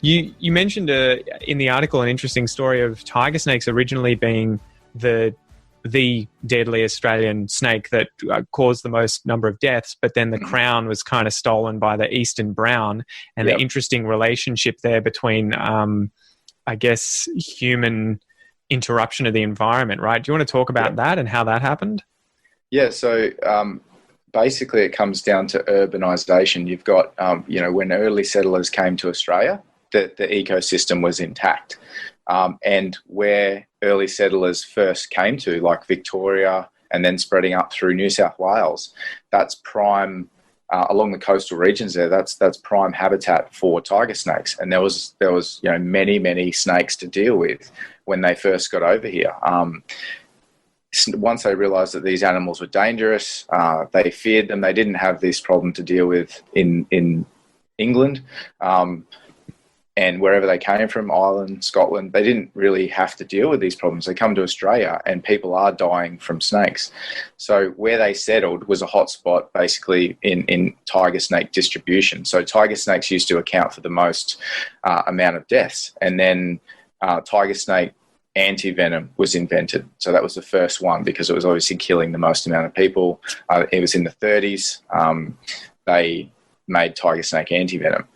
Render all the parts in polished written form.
You mentioned in the article an interesting story of tiger snakes originally being the deadly Australian snake that caused the most number of deaths, but then the crown was kind of stolen by the eastern brown, and the interesting relationship there between, I guess, human interruption of the environment, right? Do you want to talk about that and how that happened? Yeah, so basically it comes down to urbanisation. You've got, when early settlers came to Australia, the ecosystem was intact. And where early settlers first came to, like Victoria and then spreading up through New South Wales, that's prime, along the coastal regions there, that's prime habitat for tiger snakes. And there was many snakes to deal with when they first got over here. Once they realised that these animals were dangerous, they feared them. They didn't have this problem to deal with in England. And wherever they came from, Ireland, Scotland, they didn't really have to deal with these problems. They come to Australia and people are dying from snakes. So where they settled was a hotspot basically in tiger snake distribution. So tiger snakes used to account for the most amount of deaths. And then tiger snake anti-venom was invented. So that was the first one because it was obviously killing the most amount of people. It was in the 30s. They made tiger snake anti-venom.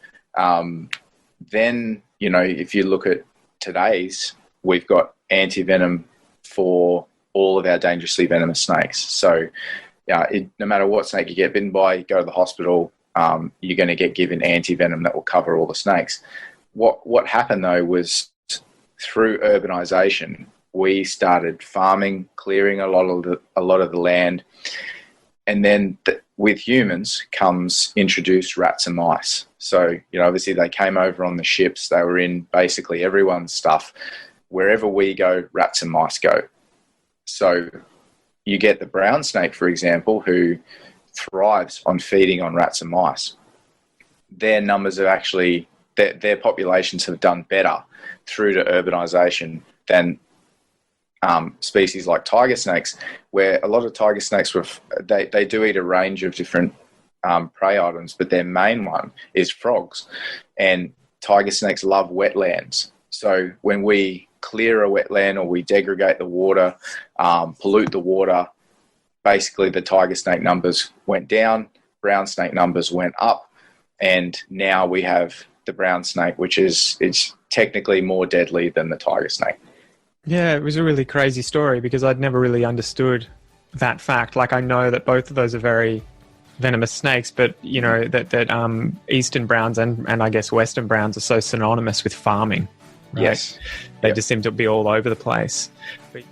Then, if you look at today's, we've got anti-venom for all of our dangerously venomous snakes. So no matter what snake you get bitten by, you go to the hospital, you're going to get given anti-venom that will cover all the snakes. What happened, though, was through urbanisation, we started farming, clearing a lot of the land, and then with humans comes introduced rats and mice. So, obviously they came over on the ships. They were in basically everyone's stuff. Wherever we go, rats and mice go. So you get the brown snake, for example, who thrives on feeding on rats and mice. Their numbers have actually, their populations have done better through to urbanisation than species like tiger snakes, where a lot of tiger snakes, they do eat a range of different prey items, but their main one is frogs. And tiger snakes love wetlands. So when we clear a wetland or we degradate the water, pollute the water, basically the tiger snake numbers went down, brown snake numbers went up, and now we have the brown snake, which is technically more deadly than the tiger snake. Yeah, it was a really crazy story because I'd never really understood that fact. Like, I know that both of those are very venomous snakes, but that eastern browns and I guess western browns are so synonymous with farming. Right? Yes, they just seem to be all over the place. But